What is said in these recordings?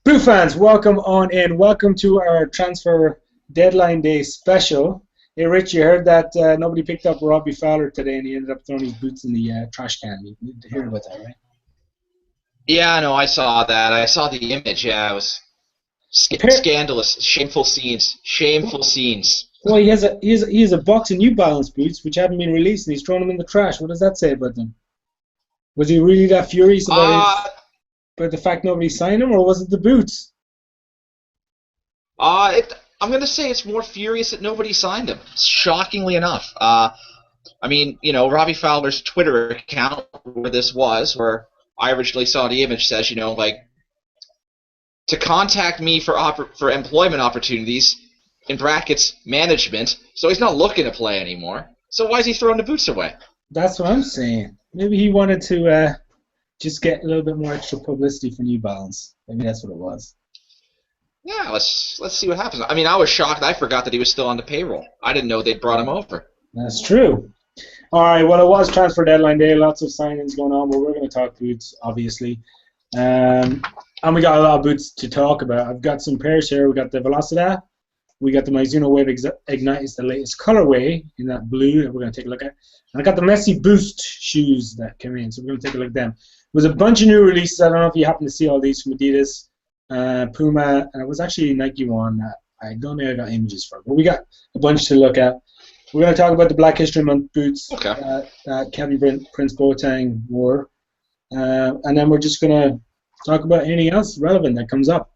Blue fans, welcome on in. Welcome to our transfer deadline day special. Hey, Rich, you heard that nobody picked up Robbie Fowler today, and he ended up throwing his boots in the trash can. You need to hear about that, right? Yeah, no, I saw that. I saw the image. Yeah, it was scandalous, shameful scenes, shameful scenes. Well, he has a box of New Balance boots which haven't been released, and he's thrown them in the trash. What does that say about them? Was he really that furious about the fact nobody signed him, or was it the boots? I'm gonna say it's more furious that nobody signed him. Shockingly enough. I mean, Robbie Fowler's Twitter account where I originally saw the image says, to contact me for employment opportunities, in brackets, management. So he's not looking to play anymore. So why is he throwing the boots away? That's what I'm saying. Maybe he wanted to just get a little bit more extra publicity for New Balance. Maybe that's what it was. Yeah, let's see what happens. I mean, I was shocked. I forgot that he was still on the payroll. I didn't know they'd brought him over. That's true. All right, well, it was transfer deadline day. Lots of signings going on, but we're going to talk boots, obviously. And we got a lot of boots to talk about. I've got some pairs here. We got the Velocita. We got the Mizuno Wave Ignitus, the latest colorway in that blue that we're going to take a look at. And I got the Messi Boost shoes that came in, so we're going to take a look at them. There was a bunch of new releases. I don't know if you happen to see all these from Adidas, Puma, and it was actually Nike one that I don't think I got images for. But we got a bunch to look at. We're going to talk about the Black History Month boots that Kevin Prince Boateng wore. And then we're just going to talk about anything else relevant that comes up.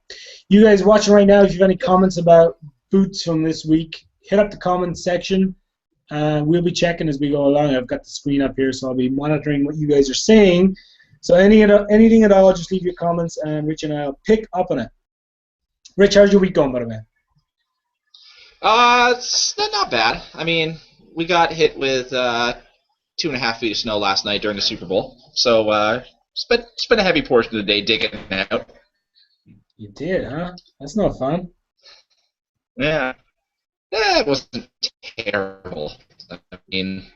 You guys watching right now, if you have any comments about boots from this week, hit up the comments section. We'll be checking as we go along. I've got the screen up here, so I'll be monitoring what you guys are saying. So anything at all, just leave your comments, and Rich and I will pick up on it. Rich, how's your week going, by the way? It's not bad. I mean, we got hit with 2.5 feet of snow last night during the Super Bowl. So spent a heavy portion of the day digging out. You did, huh? That's no fun. Yeah. It wasn't terrible. I mean,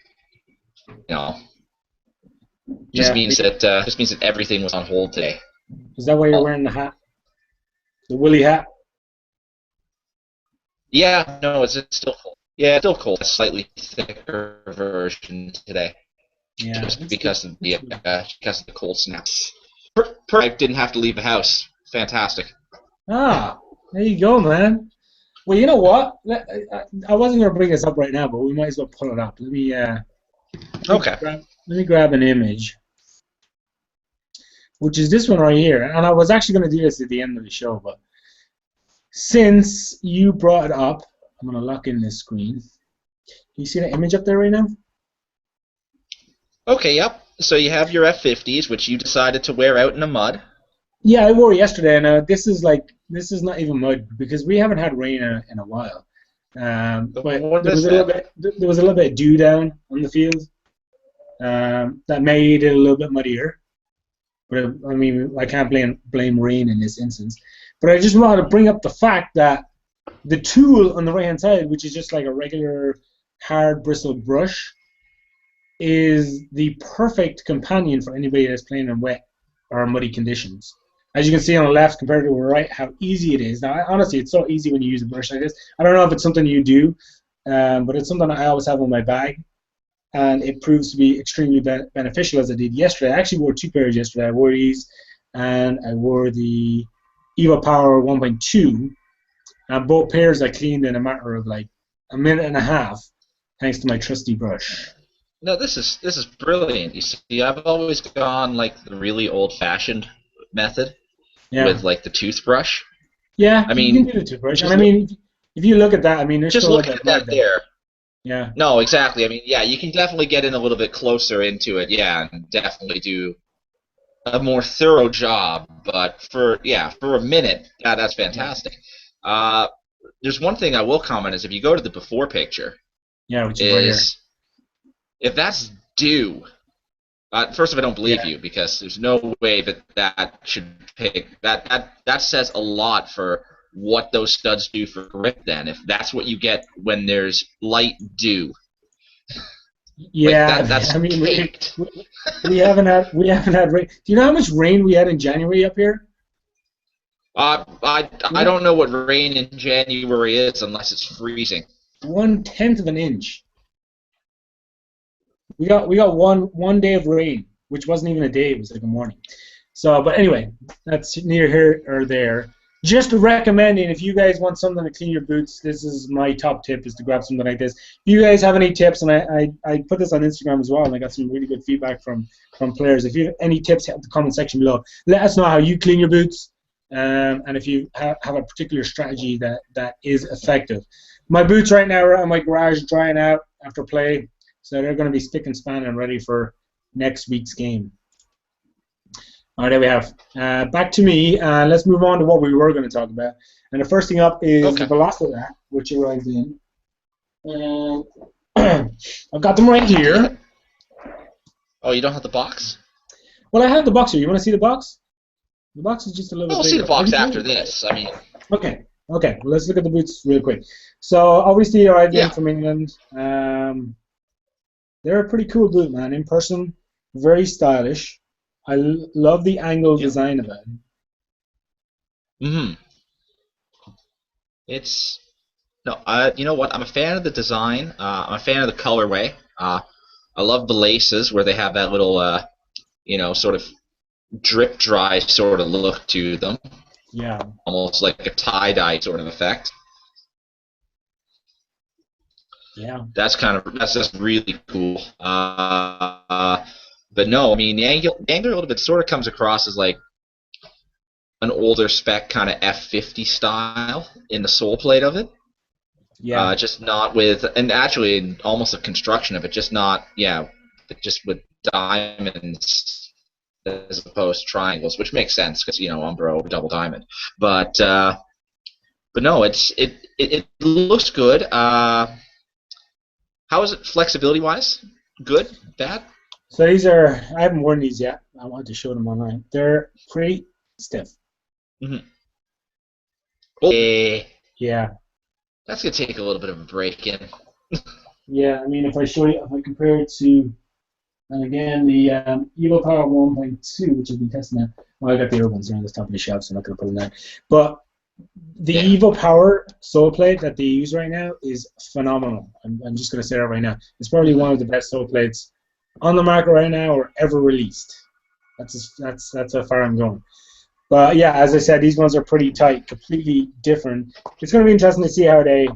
just means that everything was on hold today. Is that why you're wearing the hat? The woolly hat? Yeah, no, it's still cold. Yeah, it's still cold. A slightly thicker version today. Yeah. Just because of the cold snaps. I didn't have to leave the house. Fantastic. Ah, there you go, man. Well, you know what? I wasn't going to bring this up right now, but we might as well pull it up. Let me grab an image, which is this one right here. And I was actually going to do this at the end of the show, but since you brought it up, I'm going to lock in this screen. Can you see the image up there right now? Okay, yep. So you have your F50s, which you decided to wear out in the mud. Yeah, I wore it yesterday, and this is not even mud because we haven't had rain in a while. But there was a little bit of dew down on the field that made it a little bit muddier. But I mean, I can't blame rain in this instance. But I just wanted to bring up the fact that the tool on the right hand side, which is just like a regular hard bristled brush, is the perfect companion for anybody that's playing in wet or muddy conditions. As you can see on the left compared to the right, how easy it is. Now, honestly, it's so easy when you use a brush like this. I don't know if it's something you do, but it's something I always have in my bag, and it proves to be extremely beneficial, as I did yesterday. I actually wore 2 pairs yesterday. I wore these, and I wore the Evo Power 1.2, and both pairs I cleaned in a matter of like a minute and a half, thanks to my trusty brush. No, this is brilliant. You see, I've always gone like the really old-fashioned method. Yeah. With like the toothbrush. Yeah, I mean, you can do the toothbrush. And I mean, if you look at that, I mean, there's just still look at that there. Yeah. No, exactly. I mean, yeah, you can definitely get in a little bit closer into it. Yeah, and definitely do a more thorough job. But for a minute, that's fantastic. There's one thing I will comment is if you go to the before picture. Yeah, which is right here. If that's dew. First of all, I don't believe you because there's no way that should pick that says a lot for what those studs do for grip. Then, if that's what you get when there's light dew, yeah, like that's I mean, caked. we haven't had rain. Do you know how much rain we had in January up here? I don't know what rain in January is unless it's freezing. 1/10 of an inch. We got one day of rain, which wasn't even a day. It was like a morning. So, but anyway, that's neither here or there. Just recommending, if you guys want something to clean your boots, this is my top tip, is to grab something like this. If you guys have any tips, and I put this on Instagram as well, and I got some really good feedback from players. If you have any tips, hit the comment section below. Let us know how you clean your boots, and if you have a particular strategy that is effective. My boots right now are in my garage drying out after play, so they're going to be spick and span and ready for next week's game. All right, there we have. Back to me. Let's move on to what we were going to talk about. And the first thing up is the Velocita, which arrived in. I've got them right here. Oh, you don't have the box? Well, I have the box here. You want to see the box? The box is just a little bit bigger. We'll see the box after this. I mean. Okay. Well, let's look at the boots real quick. So, obviously, arrived in from England. They're a pretty cool boot, man. In person, very stylish. I love the angle design of it. It's you know what? I'm a fan of the design. I'm a fan of the colorway. I love the laces where they have that little, sort of drip dry sort of look to them. Yeah. Almost like a tie-dye sort of effect. Yeah. That's just really cool. But no, I mean, the angular a little bit sort of comes across as like an older spec kind of F50 style in the sole plate of it. Yeah. Just not with, and actually almost a construction of it, just with diamonds as opposed to triangles, which makes sense because, Umbro double diamond. But no, it looks good. How is it flexibility wise? Good? Bad? So these are, I haven't worn these yet. I wanted to show them online. They're pretty stiff. Okay. Yeah. That's going to take a little bit of a break in. Yeah, I mean, if I compare it to, and again, the Evo Power 1.2, which I've been testing now. Well, I got the other ones there on the top of the shelf, so I'm not going to put them there. But the Evo Power sole plate that they use right now is phenomenal. I'm just going to say that right now. It's probably one of the best sole plates on the market right now or ever released. That's how far I'm going. But yeah, as I said, these ones are pretty tight, completely different. It's going to be interesting to see how they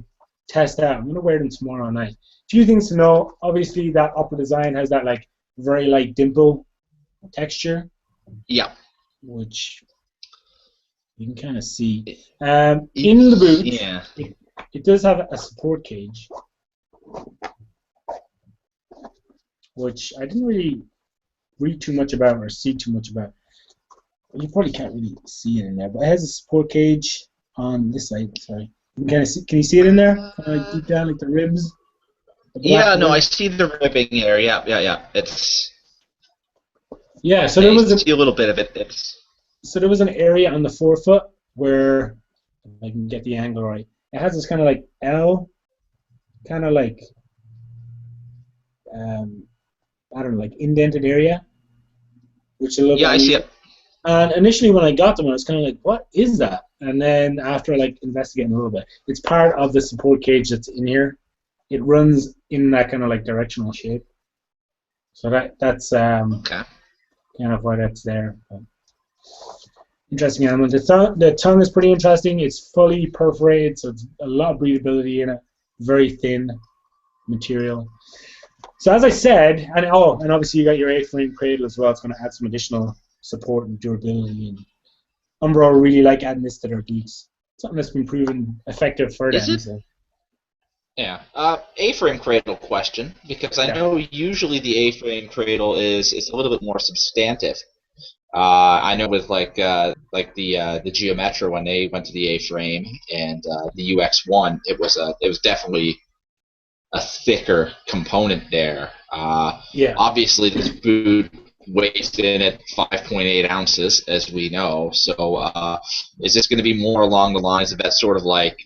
test out. I'm going to wear them tomorrow night. A few things to know. Obviously, that upper design has that like very light dimple texture. Yeah. Which you can kind of see. In the boot, it does have a support cage, which I didn't really read too much about or see too much about. You probably can't really see it in there, but it has a support cage on this side. Sorry, can you see it in there? Kind of deep down, like the ribs. Yeah, no, I see the ribbing there. Yeah. It's. Yeah, so there was see a little bit of it. So there was an area on the forefoot where, if I can get the angle right, it has this kind of like L, kind of like, I don't know, like indented area, which a little. Yeah, I see it. And initially when I got them, I was kind of like, what is that? And then after like investigating a little bit, it's part of the support cage that's in here. It runs in that kind of like directional shape. So that's okay. Kind of why that's there. But interesting element. The tongue is pretty interesting. It's fully perforated, so it's a lot of breathability in it. Very thin material. So as I said, and obviously you got your A-frame cradle as well. It's going to add some additional support and durability. And Umbro really like adding this to their boots. Something that's been proven effective for them. So. Yeah. A-frame cradle question, because I know usually the A-frame cradle is a little bit more substantive. I know with like the Geometra when they went to the A-frame and the UX1, it was definitely a thicker component there. Obviously, this boot weighs in at 5.8 ounces, as we know. So, is this going to be more along the lines of that sort of like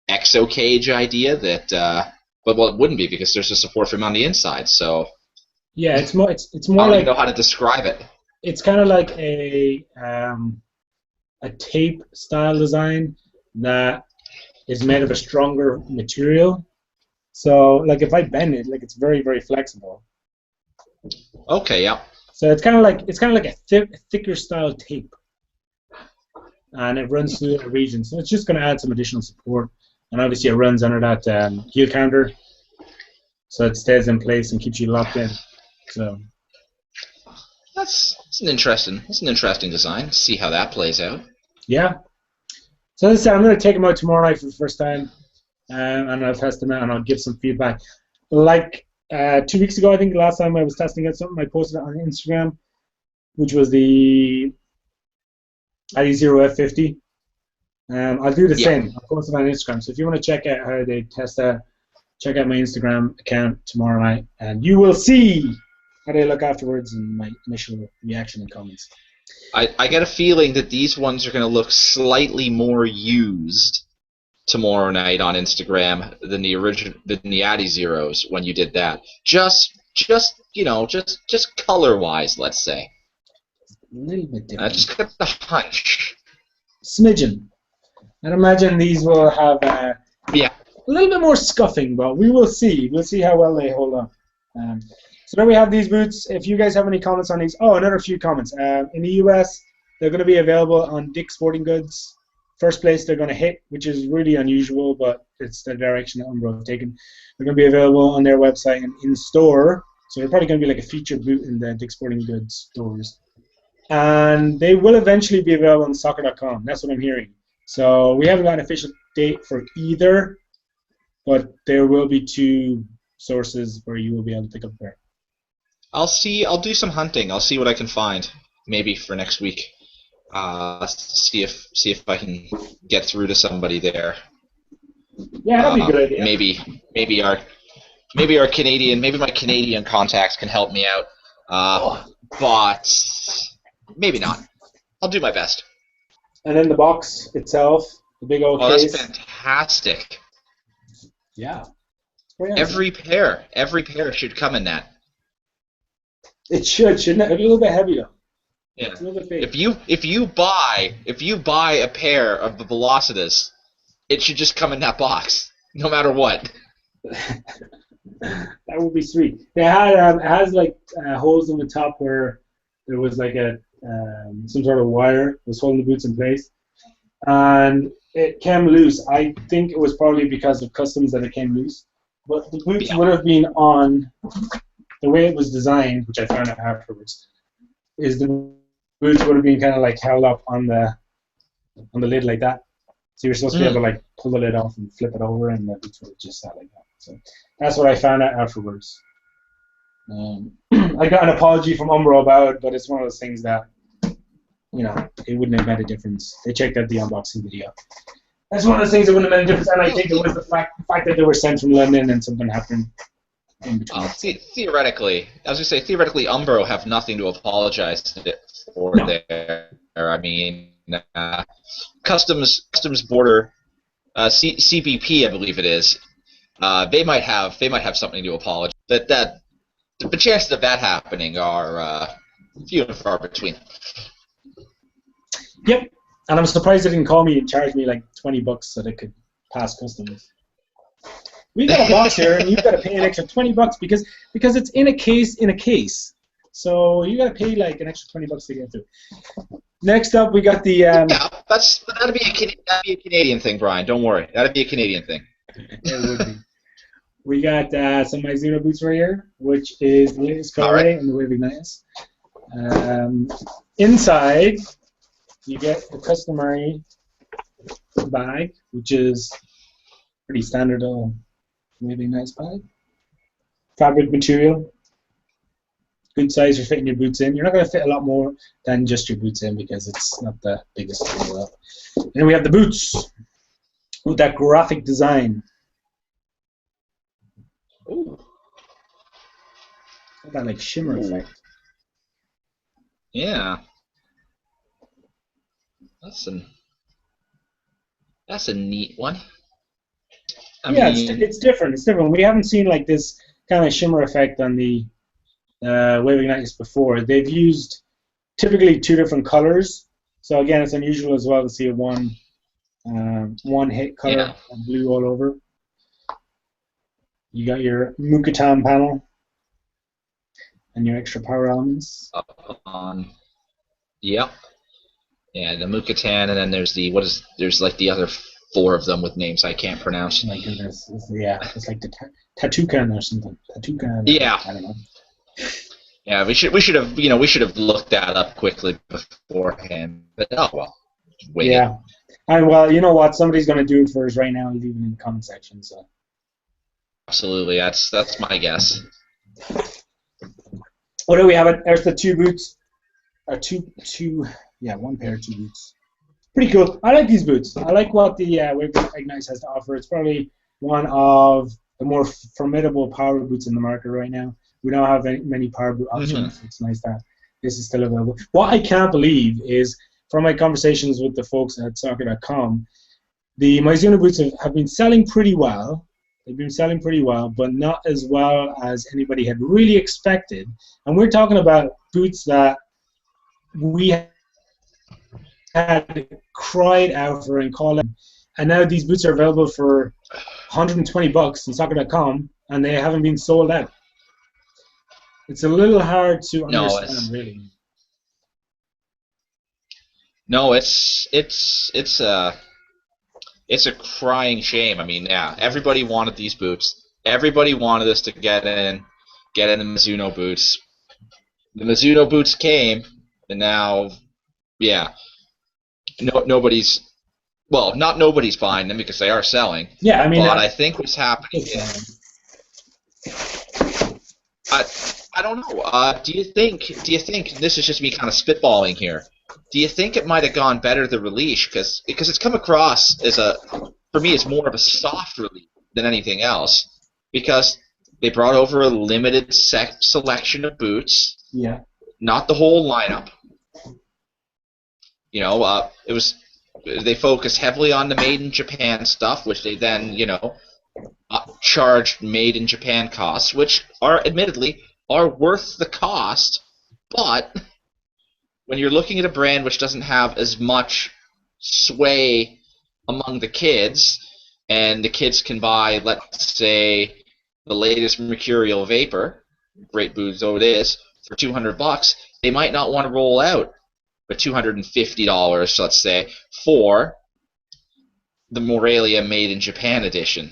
exo cage idea that? But it wouldn't be because there's a support frame on the inside. So. Yeah, it's more. It's more I don't like. even know how to describe it. It's kind of like a a tape style design that is made of a stronger material. So like if I bend it, like it's very, very flexible. Okay, yeah. So it's kind of like a thicker style tape, and it runs through the region. So it's just going to add some additional support, and obviously it runs under that heel counter, so it stays in place and keeps you locked in. So That's an interesting design. See how that plays out. yeah. So as I said, I'm going to take them out tomorrow night for the first time, and I'll test them out and I'll give some feedback. Like 2 weeks ago, I think the last time I was testing out something, I posted it on Instagram, which was the Adi0 F50. I'll do the same. I'll post it on Instagram. So if you want to check out how they test that, check out my Instagram account tomorrow night, and you will see how they look afterwards and my initial reaction and comments. I get a feeling that these ones are going to look slightly more used tomorrow night on Instagram than the Addy Zeros when you did that. Just color wise, let's say. A little bit different. I just got the hunch. Smidgen. I'd imagine these will have a little bit more scuffing, but we will see. We'll see how well they hold up. So now we have these boots. If you guys have any comments on these, another few comments. In the US, they're going to be available on Dick's Sporting Goods. First place they're going to hit, which is really unusual, but it's the direction that Umbro have taken. They're going to be available on their website and in store. So they're probably going to be like a featured boot in the Dick's Sporting Goods stores. And they will eventually be available on soccer.com. That's what I'm hearing. So we haven't got an official date for either, but there will be 2 sources where you will be able to pick up there. I'll do some hunting. I'll see what I can find, maybe for next week. See if I can get through to somebody there. Yeah, that'd be a good idea. Maybe my Canadian contacts can help me out. But maybe not. I'll do my best. And then the box itself, the big old case. That's fantastic. Yeah. Every pair should come in that. It shouldn't it? A little bit heavy though. Yeah. It's a little bit big. If you buy a pair of the Velocitas, it should just come in that box, no matter what. That would be sweet. It has like holes in the top where there was like some sort of wire was holding the boots in place, and it came loose. I think it was probably because of customs that it came loose, but the boots would have been on. The way it was designed, which I found out afterwards, is the boots would have been kind of like held up on the lid like that. So you're supposed to be able to like pull the lid off and flip it over, and the boots would have just sat like that. So that's what I found out afterwards. I got an apology from Umbro about it, but it's one of those things that it wouldn't have made a difference. They checked out the unboxing video. That's one of the things that wouldn't have made a difference, and I think it was the fact that they were sent from London and something happened. Theoretically, Umbro have nothing to apologize for there. I mean, customs border, CBP, I believe it is. They might have something to apologize. The chances of that happening are few and far between. Yep, and I'm surprised they didn't call me and charge me like $20 so they could pass customs. We got a box here, and you've got to pay an extra $20 because it's in a case. So you got to pay like an extra $20 to get through. Next up, we got the. That'd be a Canadian thing, Brian. Don't worry, that'd be a Canadian thing. It would be. We got some Mizuno boots right here, which is the latest colorway in the Wave Ignitus. Inside, you get the customary bag, which is pretty standard. Really nice bag. Fabric material. Good size for fitting your boots in. You're not going to fit a lot more than just your boots in because it's not the biggest thing in the world. And then we have the boots with that graphic design. Ooh. That like shimmer effect. Yeah. That's a neat one. It's different. It's different. We haven't seen like this kind of shimmer effect on the Wave Ignitus before. They've used typically 2 different colors So again, it's unusual as well to see a one hit color blue all over. You got your Mukatan panel and your extra power elements. Up on, yep. Yeah, the Mukatan, and then there's there's like the other 4 of them with names I can't pronounce. Oh my goodness, it's like the Tatukan or something. Tatukan. Yeah. I don't know. Yeah, we should have looked that up quickly beforehand. But oh well. Wait. Yeah. And well, you know what? Somebody's gonna do it for us right now and leave it in the comment section. So. Absolutely, that's my guess. What do we have? There's the 2 boots. One pair of 2 boots. Pretty cool. I like these boots. I like what the Wave Ignitus has to offer. It's probably one of the more formidable power boots in the market right now. We don't have many power boot options. So it's nice that this is still available. What I can't believe is, from my conversations with the folks at soccer.com, the Mizuno boots have been selling pretty well. They've been selling pretty well, but not as well as anybody had really expected. And we're talking about boots that we had cried out for and called out. And now these boots are available for $120 on soccer.com, and they haven't been sold out. It's a little hard to understand, really. No, it's a crying shame. I mean, yeah, everybody wanted these boots. Everybody wanted us to get in the Mizuno boots. The Mizuno boots came, and now, yeah, not nobody's buying them because they are selling. Yeah, I mean, but I think what's happening is, I don't know. Do you think this is just me kind of spitballing here? Do you think it might have gone better the release because it's come across as for me it's more of a soft release than anything else because they brought over a limited selection of boots. Yeah. Not the whole lineup. You know, they focused heavily on the made in Japan stuff, which they then charged made in Japan costs, which are admittedly worth the cost, but when you're looking at a brand which doesn't have as much sway among the kids, and the kids can buy, let's say, the latest Mercurial Vapor, great boot though it is, for $200, they might not want to roll out for $250, let's say, for the Morelia Made in Japan edition.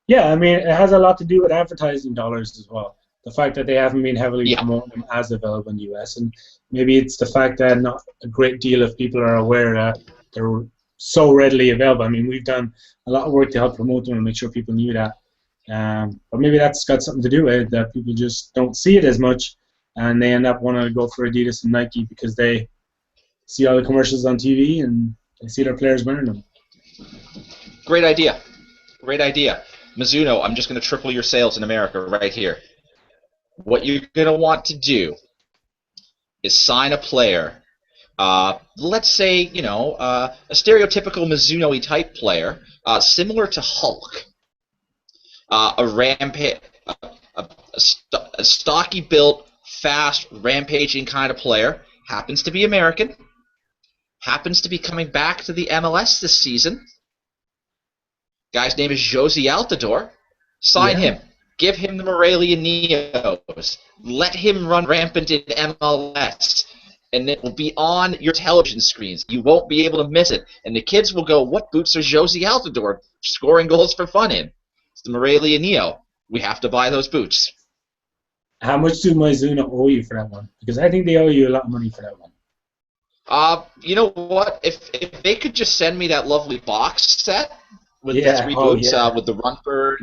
Yeah, I mean, it has a lot to do with advertising dollars as well. The fact that they haven't been heavily promoting them as available in the US, and maybe it's the fact that not a great deal of people are aware that they're so readily available. I mean, we've done a lot of work to help promote them and make sure people knew that. But maybe that's got something to do with it, that people just don't see it as much, and they end up wanting to go for Adidas and Nike because they see all the commercials on TV and they see their players wearing them. Great idea. Great idea. Mizuno, I'm just going to triple your sales in America right here. What you're going to want to do is sign a player. Let's say, a stereotypical Mizuno-y type player, similar to Hulk. A stocky built, fast, rampaging kind of player. Happens to be American. Happens to be coming back to the MLS this season. Guy's name is Jozy Altidore. Sign him. Give him the Morelia Neos. Let him run rampant in MLS. And it will be on your television screens. You won't be able to miss it. And the kids will go, what boots are Jozy Altidore scoring goals for fun in? It's the Morelia Neo. We have to buy those boots. How much do Mizuno owe you for that one? Because I think they owe you a lot of money for that one. You know what? If they could just send me that lovely box set with the 3 boots, with the Runtbird,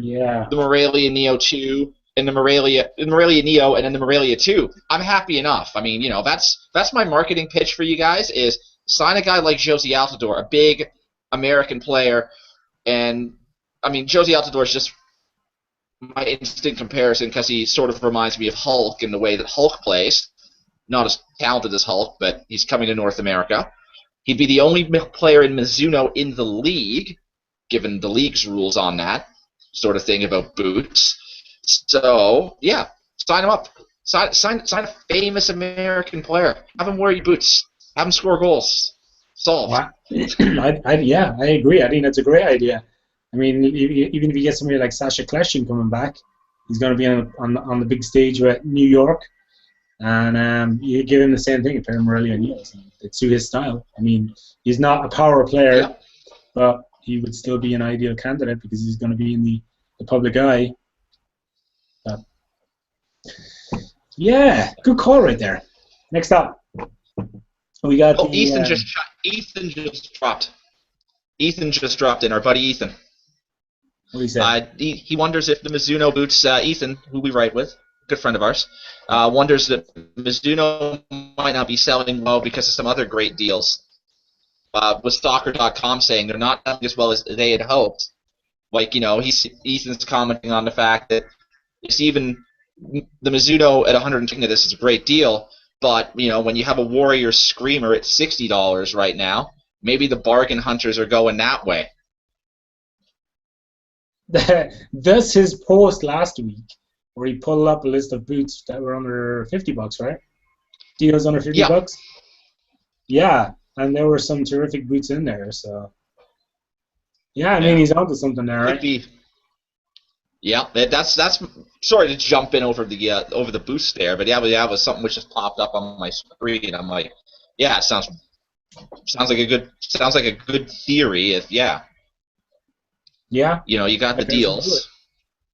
the Morelia Neo 2, and the Morelia Neo, and then the Morelia 2, I'm happy enough. I mean, that's my marketing pitch for you guys, is sign a guy like Jozy Altidore, a big American player, and, I mean, Jozy Altidore is just my instant comparison because he sort of reminds me of Hulk in the way that Hulk plays. Not as talented as Hulk, but he's coming to North America. He'd be the only player in Mizuno in the league, given the league's rules on that sort of thing about boots. So, yeah, sign him up. Sign a famous American player. Have him wear your boots. Have him score goals. Solved. Yeah, I agree. I think that's a great idea. I mean, even if you get somebody like Sasha Kleshin coming back, he's going to be on the big stage with New York, and you give him the same thing, pair him early on heels. It suits his style. I mean, he's not a power player, but he would still be an ideal candidate because he's going to be in the public eye. But, yeah, good call right there. Next up, we got Ethan just dropped. Ethan just dropped in. Our buddy Ethan. What do you say? He wonders if the Mizuno boots. Ethan, who we write with, good friend of ours, wonders that Mizuno might not be selling well because of some other great deals. With Stalker.com saying they're not selling as well as they had hoped. Like, Ethan's commenting on the fact that it's even the Mizuno at $120, this is a great deal, but when you have a Warrior Screamer at $60 right now, maybe the bargain hunters are going that way. That's his post last week, where he pulled up a list of boots that were under $50, right? Deals under $50. Yeah, and there were some terrific boots in there. So, yeah, I mean he's onto something there, right? Yeah, that's. Sorry to jump in over the boost there, but yeah, it was something which just popped up on my screen. I'm like, yeah, it sounds like a good theory. Yeah, you got the deals.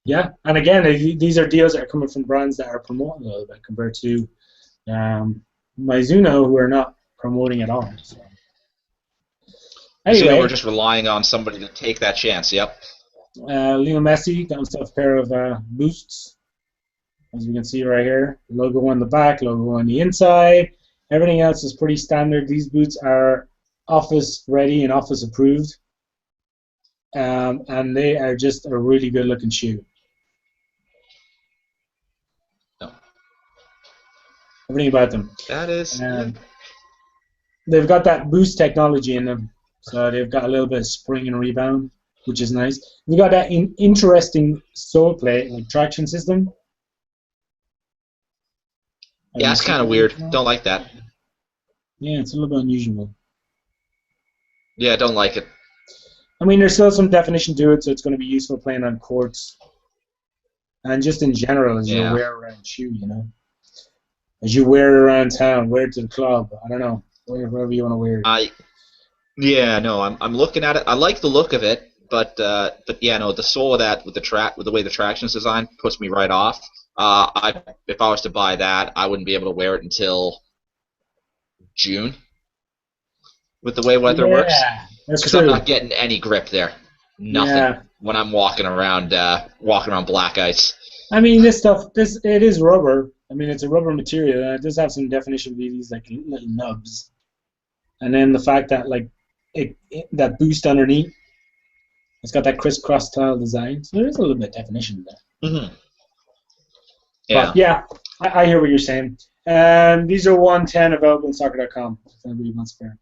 Yeah, and again, these are deals that are coming from brands that are promoting a little bit compared to Mizuno, who are not promoting at all. So. Anyway, Mizuno, we're just relying on somebody to take that chance. Yep. Lionel Messi got himself a pair of Boosts, as you can see right here. Logo on the back, logo on the inside. Everything else is pretty standard. These boots are office ready and office approved, and they are just a really good looking shoe. No. Everything about them. That is. They've got that Boost technology in them, so they've got a little bit of spring and rebound, which is nice. We got that interesting sole plate, like traction system. Yeah, it's kind of weird. Don't like that. Yeah, it's a little bit unusual. Yeah, don't like it. I mean, there's still some definition to it, so it's going to be useful playing on courts. And just in general, as you wear around shoe, as you wear it around town, wear it to the club. I don't know, wherever you want to wear it. I'm looking at it. I like the look of it, but yeah, no, the sole of that with the way the traction is designed puts me right off. If I was to buy that, I wouldn't be able to wear it until June. With the way weather works, because I'm not getting any grip there. Nothing when I'm walking around black ice. I mean, it is rubber. I mean, it's a rubber material, and it does have some definition of these like little nubs. And then the fact that that boost underneath, it's got that crisscross style design, so there is a little bit of definition there. Mm-hmm. Yeah. But yeah, I hear what you're saying. These are 110 available on soccer.com. If anybody wants a pair.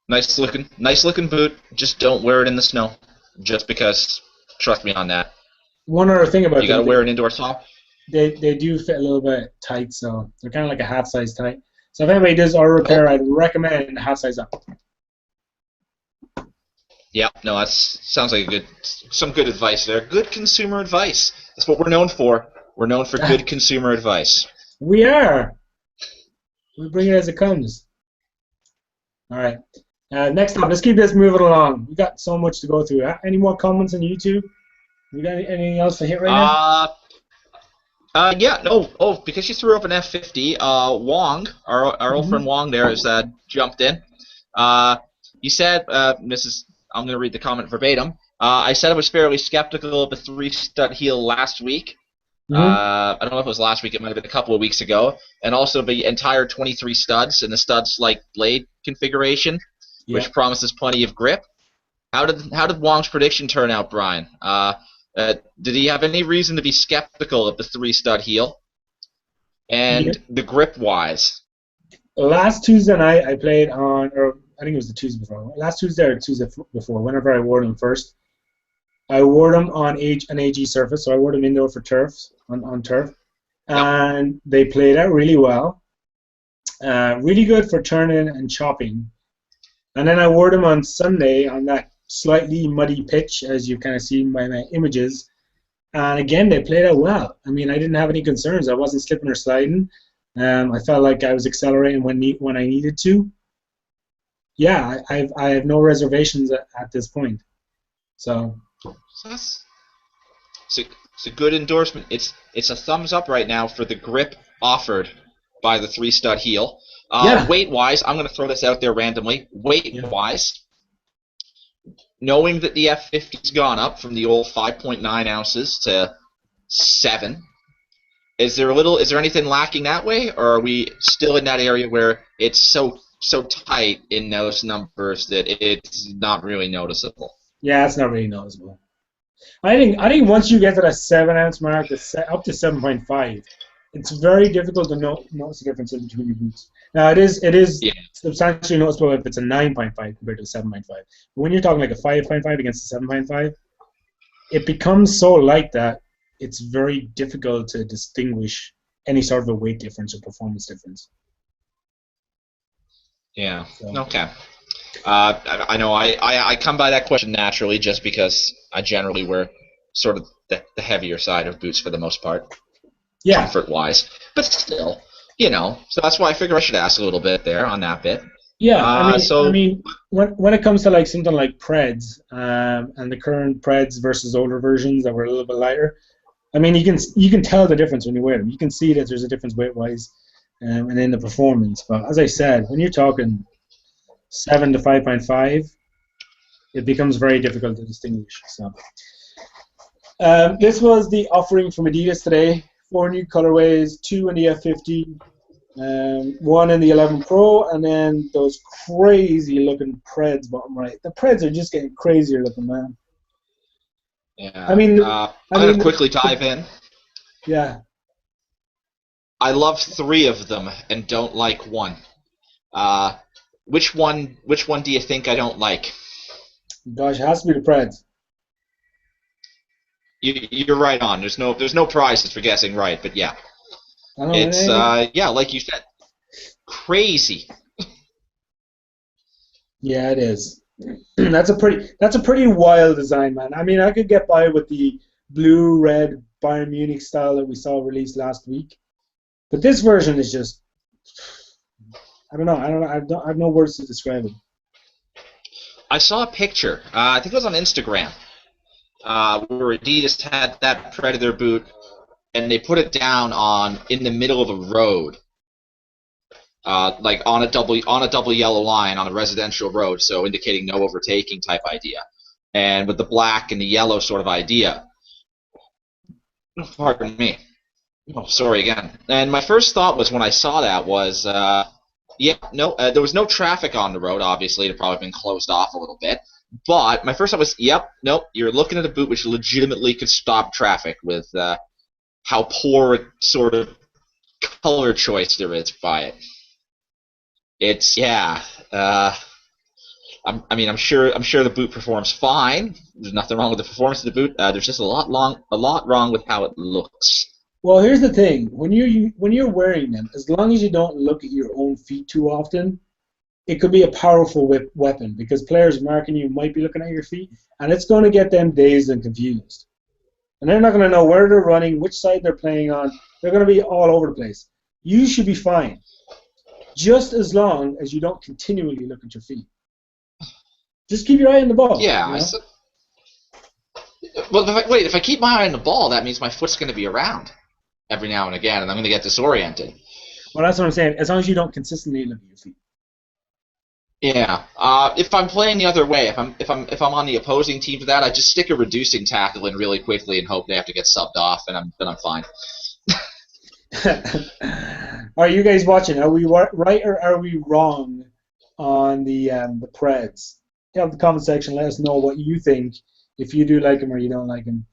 Nice looking boot. Just don't wear it in the snow. Just because, trust me on that. One other thing about you got to wear an indoor top. They do fit a little bit tight, so they're kind of like a half size tight. So if anybody does auto repair, I'd recommend half size up. Yeah, no, that sounds like some good advice there. Good consumer advice. That's what we're known for. We're known for good consumer advice. We are. We bring it as it comes. All right. Next up, let's keep this moving along. We got so much to go through. Any more comments on YouTube? We got anything else to hit right now? Yeah, no. Oh, because you threw up an F50, Wong, our old friend Wong there has jumped in. You said, I'm going to read the comment verbatim. I said I was fairly skeptical of the 3-stud heel last week. I don't know if it was last week. It might have been a couple of weeks ago. And also the entire 23 studs and the studs-like blade configuration, which promises plenty of grip. How did Wong's prediction turn out, Brian? Did he have any reason to be skeptical of the 3-stud heel? And the grip-wise? Last Tuesday night, I played on, or I think it was the Tuesday before. Last Tuesday or Tuesday before, whenever I wore them first, I wore them on an AG surface, so I wore them indoor for turf, on turf, and they played out really well. Really good for turning and chopping. And then I wore them on Sunday on that slightly muddy pitch, as you kind of see by my images. And again, they played out well. I mean, I didn't have any concerns. I wasn't slipping or sliding. I felt like I was accelerating when I needed to. Yeah, I have no reservations at this point. So it's a good endorsement. It's a thumbs up right now for the grip offered by the 3-stud heel. Yeah. Weight-wise, I'm going to throw this out there randomly. Weight-wise, knowing that the F50's gone up from the old 5.9 ounces to 7, is there anything lacking that way, or are we still in that area where it's so tight in those numbers that it's not really noticeable? Yeah, it's not really noticeable. I think once you get to that 7-ounce mark, up to 7.5, it's very difficult to notice the difference in between your boots. Now it is substantially noticeable if it's a 9.5 compared to a 7.5. But when you're talking like a 5.5 against a 7.5, it becomes so light that it's very difficult to distinguish any sort of a weight difference or performance difference. Yeah. So. Okay. I know I come by that question naturally just because I generally wear sort of the heavier side of boots for the most part, comfort-wise. But still, so that's why I figure I should ask a little bit there on that bit. Yeah, I mean, when it comes to like something like Preds and the current Preds versus older versions that were a little bit lighter, I mean, you can tell the difference when you wear them. You can see that there's a difference weight-wise and in the performance. But as I said, when you're talking 7 to 5.5, it becomes very difficult to distinguish. So, this was the offering from Adidas today. 4 new colorways, 2 in the F50, 1 in the 11 Pro, and then those crazy-looking Preds bottom right. The Preds are just getting crazier looking, man. Yeah. I'm going to quickly dive in. Yeah. I love 3 of them and don't like 1. Which one do you think I don't like? Gosh, it has to be the Preds. You're right on. There's no prizes for guessing right, but yeah. It's like you said, crazy. Yeah, it is. That's a pretty wild design, man. I mean, I could get by with the blue-red Bayern Munich style that we saw released last week, but this version is just, I don't know. I have no words to describe it. I saw a picture. I think it was on Instagram, where Adidas had that Predator boot, and they put it down in the middle of the road, like on a double yellow line on a residential road, so indicating no overtaking type idea, and with the black and the yellow sort of idea. Pardon me. Oh, sorry again. And my first thought was when I saw that was. There was no traffic on the road, obviously. It had probably been closed off a little bit. But my first thought was, you're looking at a boot which legitimately could stop traffic with how poor sort of color choice there is by it. It's, I'm sure the boot performs fine. There's nothing wrong with the performance of the boot. There's just a lot wrong with how it looks. Well, here's the thing: when you're wearing them, as long as you don't look at your own feet too often, it could be a powerful weapon because players marking you might be looking at your feet, and it's going to get them dazed and confused. And they're not going to know where they're running, which side they're playing on. They're going to be all over the place. You should be fine, just as long as you don't continually look at your feet. Just keep your eye on the ball. Yeah. Well, if I keep my eye on the ball, that means my foot's going to be around every now and again, and I'm going to get disoriented. Well, that's what I'm saying. As long as you don't consistently look at your feet. Yeah. If I'm playing the other way, if I'm on the opposing team to that, I just stick a reducing tackle in really quickly and hope they have to get subbed off, and then I'm fine. Are you guys watching? Are we right or are we wrong on the Preds? In the comment section, let us know what you think, if you do like them or you don't like them.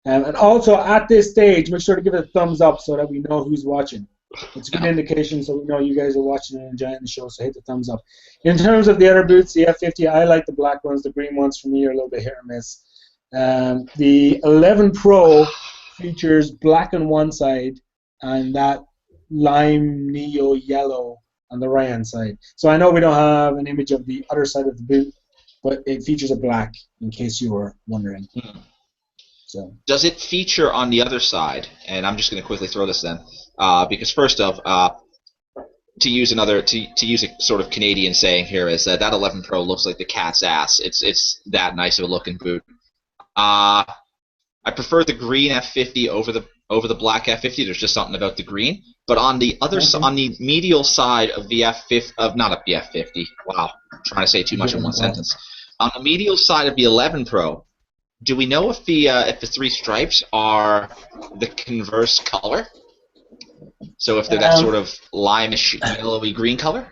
And also, at this stage, make sure to give it a thumbs up so that we know who's watching. It's a good indication so we know you guys are watching and enjoying the show, so hit the thumbs up. In terms of the other boots, the F50, I like the black ones. The green ones, for me, are a little bit hit or miss. The 11 Pro features black on one side and that lime neo yellow on the right-hand side. So I know we don't have an image of the other side of the boot, but it features a black, in case you were wondering. So does it feature on the other side? And I'm just going to quickly throw this then, because first off, to use a sort of Canadian saying here is that 11 Pro looks like the cat's ass. It's that nice of a looking boot. I prefer the green F50 over the black F50. There's just something about the green. But on the other on the medial side of the F50 not the F50. Wow, I'm trying to say too much in one sentence. On the medial side of the 11 Pro, do we know if the three stripes are the converse color? So if they're that sort of limeish, yellowy green color?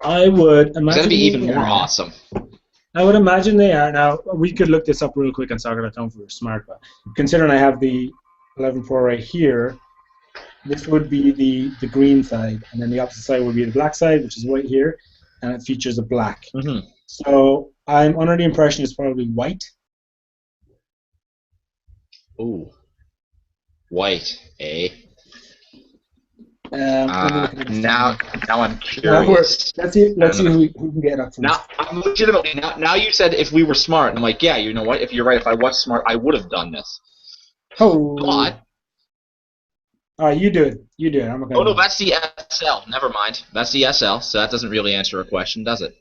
I would imagine that'd be even more awesome. I would imagine they are. Now, we could look this up real quick on Soccer.com if we were smart, but considering I have the 11 Pro right here, this would be the green side, and then the opposite side would be the black side, which is right here, and it features a black. So I'm under the impression it's probably white. Ooh. White, eh? Now I'm curious. Let's see who can get up first. Now, I'm legitimately now you said if we were smart, and I'm like, yeah, you know what? If you're right, if I was smart, I would have done this. Oh. But all right, you do it. I'm okay. Oh no, that's the SL. Never mind. That's the SL, so that doesn't really answer a question, does it?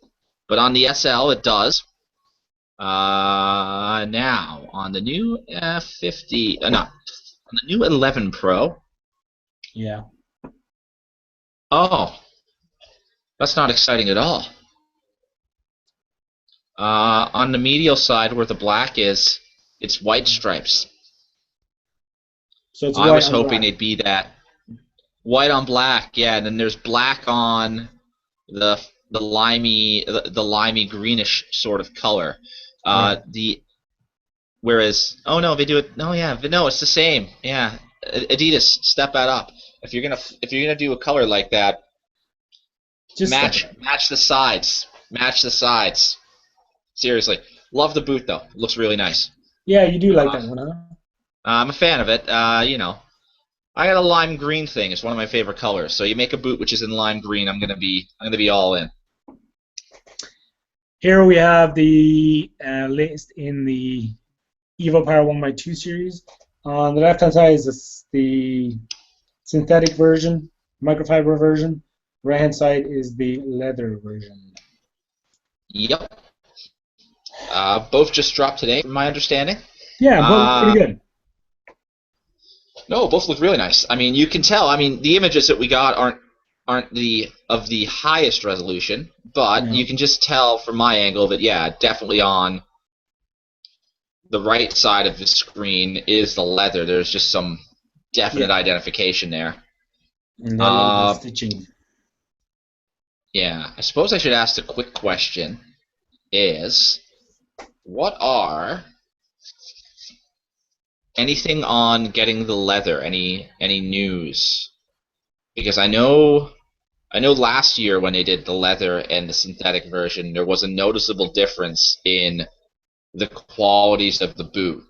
But on the SL, it does. Now on the new F50, on the new 11 Pro. Yeah. Oh, that's not exciting at all. On the medial side, where the black is, it's white stripes. So it's I was hoping it'd be that white on black, yeah. And then there's black on the limey greenish sort of color. Whereas no, they do it. No, it's the same. Yeah, Adidas, step that up. If you're gonna do a color like that, just match the sides. Match the sides. Seriously, love the boot though. It looks really nice. Yeah, you do like that one, huh? I'm a fan of it. I got a lime green thing. It's one of my favorite colors. So you make a boot which is in lime green, I'm gonna be all in. Here we have the latest in the Evo Power 1x2 series. On the left-hand side is the synthetic version, microfiber version. Right-hand side is the leather version. Yep. Both just dropped today, from my understanding. Yeah, both pretty good. No, both look really nice. I mean, you can tell. I mean, the images that we got aren't of the highest resolution, but you can just tell from my angle that definitely on the right side of the screen is the leather. There's just some definite identification there. And stitching. Yeah, I suppose I should ask the quick question: is what are anything on getting the leather? Any news? Because I know last year when they did the leather and the synthetic version, there was a noticeable difference in the qualities of the boot.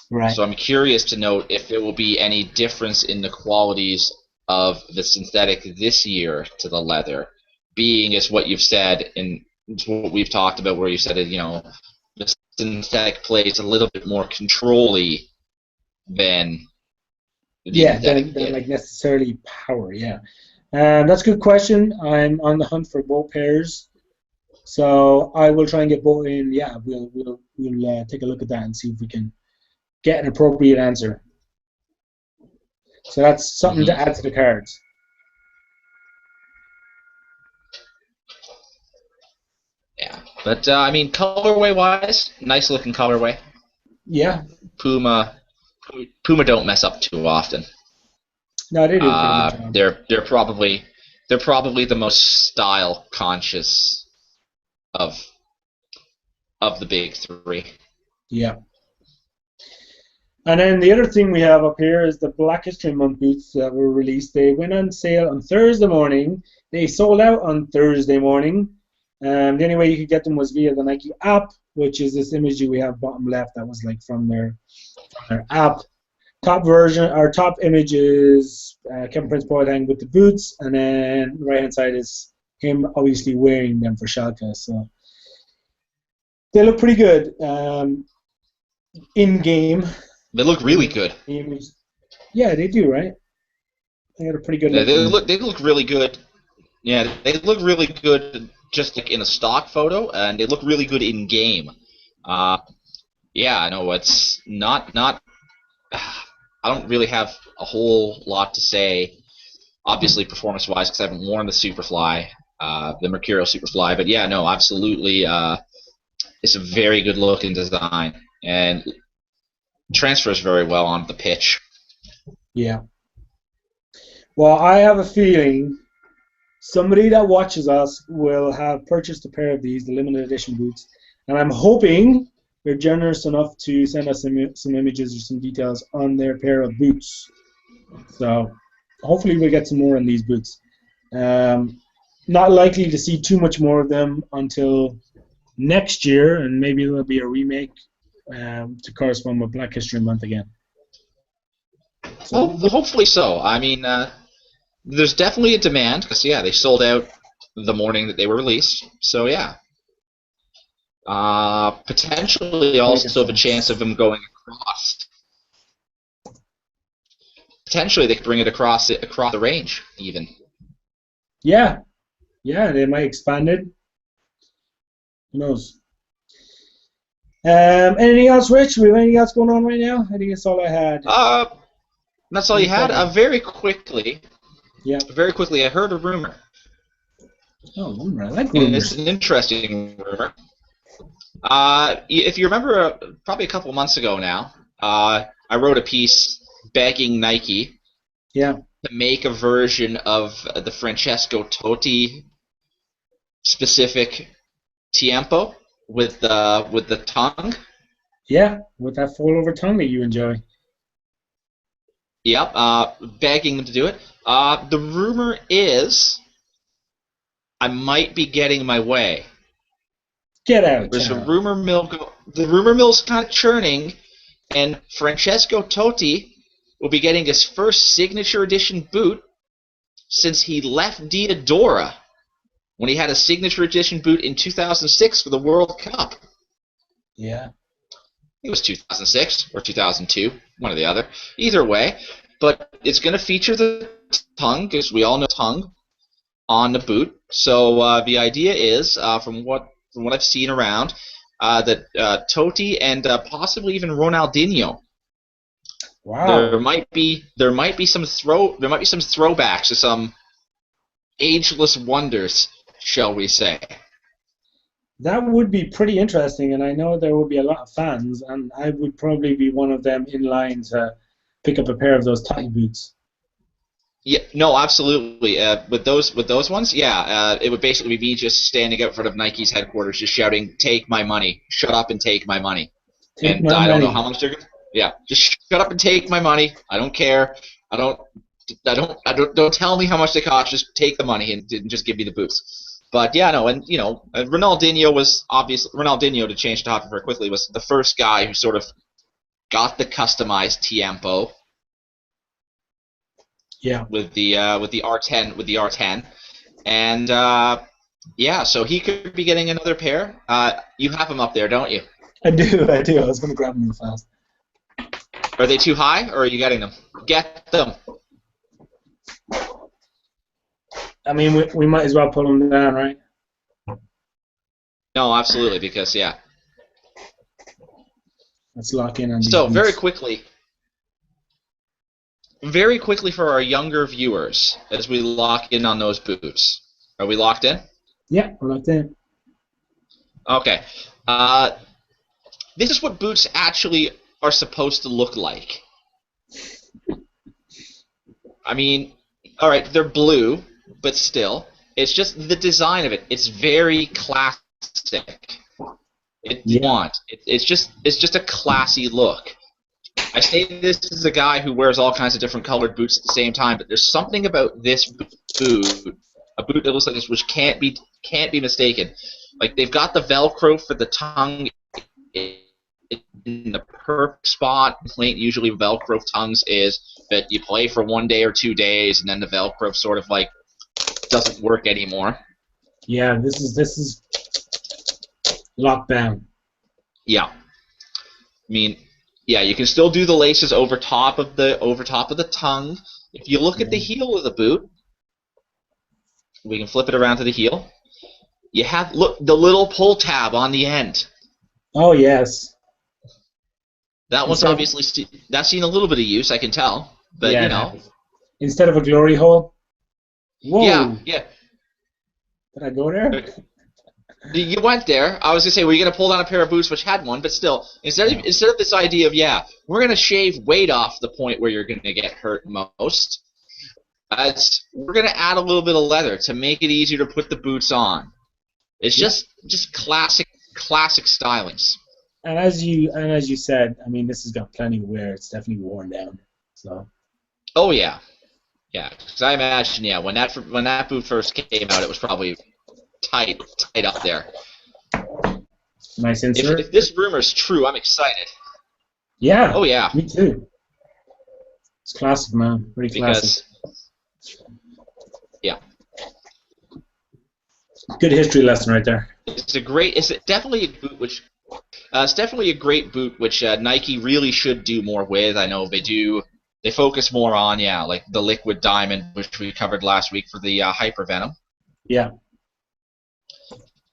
Right. So I'm curious to know if there will be any difference in the qualities of the synthetic this year to the leather, being as what you've said and what we've talked about, where you said it, the synthetic plays a little bit more control-y than than like necessarily power. Yeah, that's a good question. I'm on the hunt for both pairs, so I will try and get both in. Yeah, we'll take a look at that and see if we can get an appropriate answer. So that's something to add to the cards. Yeah, but I mean, colorway-wise, nice looking colorway. Yeah. Puma don't mess up too often. No, they do a pretty good job. They're probably the most style conscious of the big three. Yeah. And then the other thing we have up here is the Black History Month boots that were released. They went on sale on Thursday morning. They sold out on Thursday morning. The only way you could get them was via the Nike app, which is this image we have bottom left that was like from their app. top version, our top image is Kevin Prince Boateng with the boots, and then right hand side is him obviously wearing them for Schalke. So they look pretty good in game. They look really good. Yeah, they do, right? They got a pretty good look. They look really good. Yeah, they look really good just like in a stock photo, and they look really good in game. Yeah, I know it's not. I don't really have a whole lot to say, obviously performance-wise, because I haven't worn the Superfly, the Mercurial Superfly. But yeah, no, absolutely, it's a very good looking design and transfers very well onto the pitch. Yeah. Well, I have a feeling somebody that watches us will have purchased a pair of these, the limited edition boots, and I'm hoping they're generous enough to send us some images or some details on their pair of boots. So hopefully we'll get some more on these boots. Not likely to see too much more of them until next year, and maybe there'll be a remake to correspond with Black History Month again. So, hopefully so. I mean, there's definitely a demand, because, yeah, they sold out the morning that they were released. So, yeah. Potentially also have a chance of them going across. Potentially they could bring it across the range, even. Yeah. Yeah, they might expand it. Who knows? Anything else, Rich? We have anything else going on right now? I think that's all I had. That's all you had? Very quickly. Yeah. Very quickly, I heard a rumor. Oh, rumor. I like rumors. It's an interesting rumor. If you remember, probably a couple months ago now, I wrote a piece begging Nike to make a version of the Francesco Totti specific Tiempo with the tongue. Yeah, with that fold-over tongue that you enjoy. Yep, begging them to do it. The rumor is I might be getting my way. Get out. There's a rumor mill. The rumor mill's kind of churning, and Francesco Totti will be getting his first signature edition boot since he left Diadora when he had a signature edition boot in 2006 for the World Cup. Yeah. It was 2006 or 2002, one or the other. Either way, but it's going to feature the tongue, because we all know tongue, on the boot. So the idea is, from what I've seen around, that Totti and possibly even Ronaldinho. Wow. There might be some throwbacks to some ageless wonders, shall we say? That would be pretty interesting, and I know there will be a lot of fans, and I would probably be one of them in line to pick up a pair of those Totti boots. Yeah, no, absolutely. With those ones, yeah, it would basically be me just standing out in front of Nike's headquarters, just shouting, "Take my money! Shut up and take my money!" Take my money. Don't know how much they're gonna. Yeah, just shut up and take my money. I don't care. Don't tell me how much they cost. Just take the money and just give me the boots. But yeah, no, and Ronaldinho was to change the topic very quickly, was the first guy who sort of got the customized Tiempo. Yeah. With the R10, and yeah, so he could be getting another pair. You have them up there, don't you? I do. I was going to grab them real fast. Are they too high, or are you getting them? Get them. I mean, we might as well pull them down, right? No, absolutely, because yeah. Let's lock in on these So boots. Very quickly for our younger viewers, as we lock in on those boots. Are we locked in? Yeah, we're locked in. Okay. This is what boots actually are supposed to look like. I mean, all right, they're blue, but still, it's just the design of it. It's very classic. It's just a classy look. I say this as a guy who wears all kinds of different colored boots at the same time, but there's something about this boot, a boot that looks like this, which can't be mistaken. Like, they've got the Velcro for the tongue. It in the perfect spot. Complaint usually with Velcro tongues is that you play for 1 day or 2 days, and then the Velcro sort of like doesn't work anymore. Yeah, this is locked down. Yeah, I mean, yeah, you can still do the laces over top of the tongue. If you look at the heel of the boot, we can flip it around to the heel. You have the little pull tab on the end. Oh yes. That one's obviously that's seen a little bit of use, I can tell. But yeah, you know, instead of a glory hole. Whoa. Yeah. Did I go there? You went there. I was gonna say, were you gonna pull down a pair of boots which had one? But still, instead of this idea of we're gonna shave weight off the point where you're gonna get hurt most, we're gonna add a little bit of leather to make it easier to put the boots on. It's just classic stylings. And as you said, I mean, this has got plenty of wear. It's definitely worn down. So. Oh yeah. Because I imagine, when that boot first came out, it was probably tight up there. Nice insert. If this rumor is true, I'm excited. Yeah. Oh yeah. Me too. It's classic, man. Pretty classic. Yeah. Good history lesson right there. It's definitely a boot which. It's definitely a great boot which Nike really should do more with. I know they do. They focus more on, like the liquid diamond, which we covered last week for the Hypervenom. Yeah.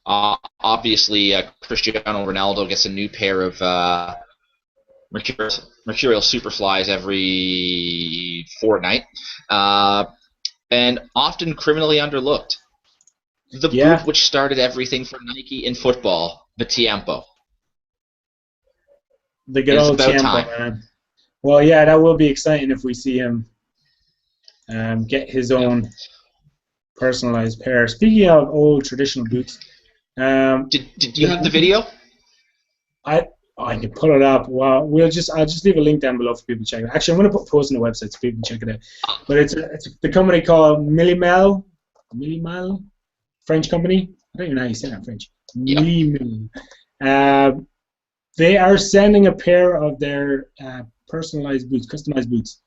Obviously, Cristiano Ronaldo gets a new pair of Mercurial Superflies every fortnight, and often criminally underlooked. The boot which started everything for Nike in football, the Tiempo. The good old Tiempo, man. Well, yeah, that will be exciting if we see him get his own personalized pair. Speaking of old traditional boots, did you have the video? I can pull it up. Well, I'll just leave a link down below for people to check it out. Actually, I'm going to post on the website so people can check it out. But it's the company called Millimel, French company. I don't even know how you say that in French. Yep. Millimel. They are sending a pair of their personalized boots, customized boots.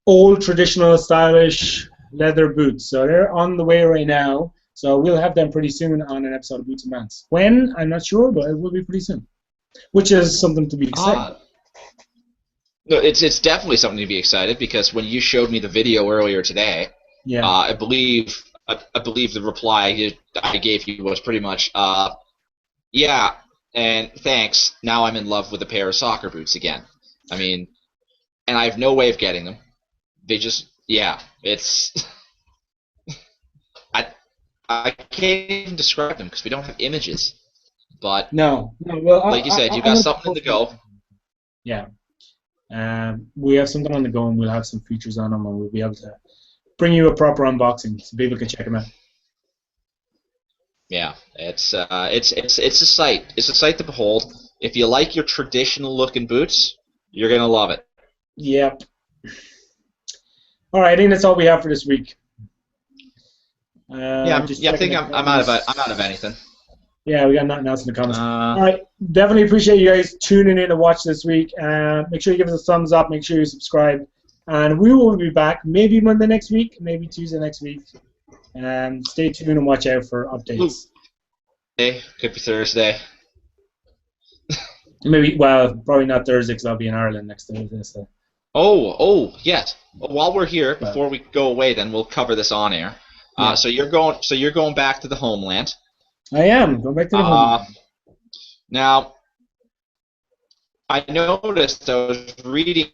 Old, traditional, stylish leather boots. So they're on the way right now. So we'll have them pretty soon on an episode of Boots and Bantz. When? I'm not sure, but it will be pretty soon. Which is something to be excited. No, it's definitely something to be excited because when you showed me the video earlier today, I believe the reply I gave you was pretty much, and thanks. Now I'm in love with a pair of soccer boots again. I mean, and I have no way of getting them. They just, it's. I can't even describe them because we don't have images. But no. Well, like you said, you got something on the go. Yeah. We have something on the go, and we'll have some features on them, and we'll be able to bring you a proper unboxing so people can check them out. Yeah, it's a sight. It's a sight to behold. If you like your traditional looking boots, you're gonna love it. Yep. All right, I think that's all we have for this week. I think I'm out of anything. Yeah, we got nothing else in the comments. All right, definitely appreciate you guys tuning in to watch this week. Make sure you give us a thumbs up. Make sure you subscribe, and we will be back maybe Monday next week, maybe Tuesday next week. Stay tuned and watch out for updates. Could be Thursday. Maybe, well, probably not Thursday because I'll be in Ireland next Thursday. So. Oh, yes. While we're here, before we go away, then we'll cover this on air. So you're going back to the homeland. I am going back to the homeland. Now, I noticed I was reading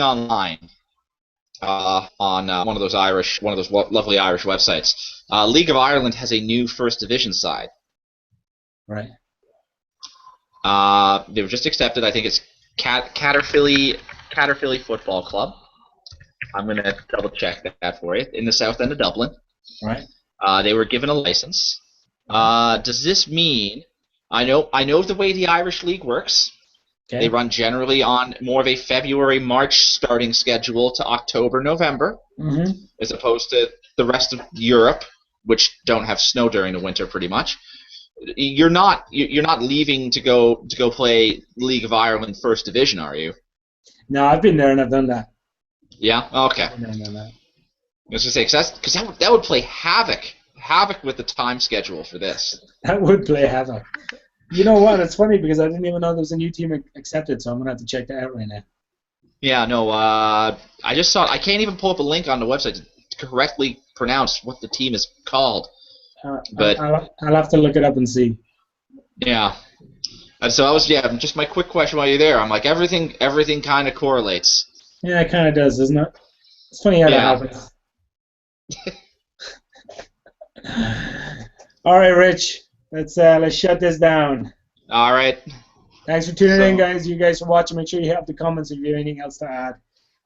online. On one of those lovely Irish websites. League of Ireland has a new First Division side. Right. They were just accepted. I think it's Caterphilly Football Club. I'm going to double check that for you. In the south end of Dublin. Right. They were given a license. Does this mean? I know the way the Irish League works. Okay. They run generally on more of a February-March starting schedule to October-November, as opposed to the rest of Europe, which don't have snow during the winter pretty much. you're not leaving to go play League of Ireland First Division, are you? No, I've been there and I've done that. Yeah. Okay. I've been there and done that. I was gonna say because that would play havoc with the time schedule for this. That would play havoc. You know what? It's funny because I didn't even know there was a new team accepted, so I'm gonna have to check that out right now. Yeah. No. I just saw. I can't even pull up a link on the website to correctly pronounce what the team is called. But I'll have to look it up and see. Yeah. And so just my quick question while you're there. I'm like everything kind of correlates. Yeah, it kind of does, doesn't it? It's funny how that happens. All right, Rich. Let's shut this down. All right. Thanks for tuning in, guys. You guys for watching. Make sure you have the comments if you have anything else to add.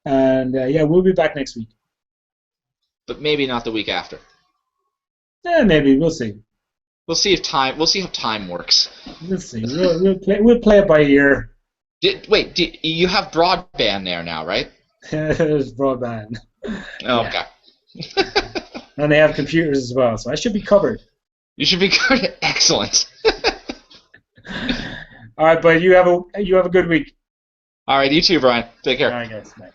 And yeah, we'll be back next week. But maybe not the week after. Yeah, maybe. We'll see. We'll see how time works. We'll see. We'll play it by ear. You have broadband there now, right? There's broadband. Oh, okay. And they have computers as well, so I should be covered. You should be covered. Excellent. All right, but you have a good week. All right, you too, Brian. Take care. All right, guys. Bye.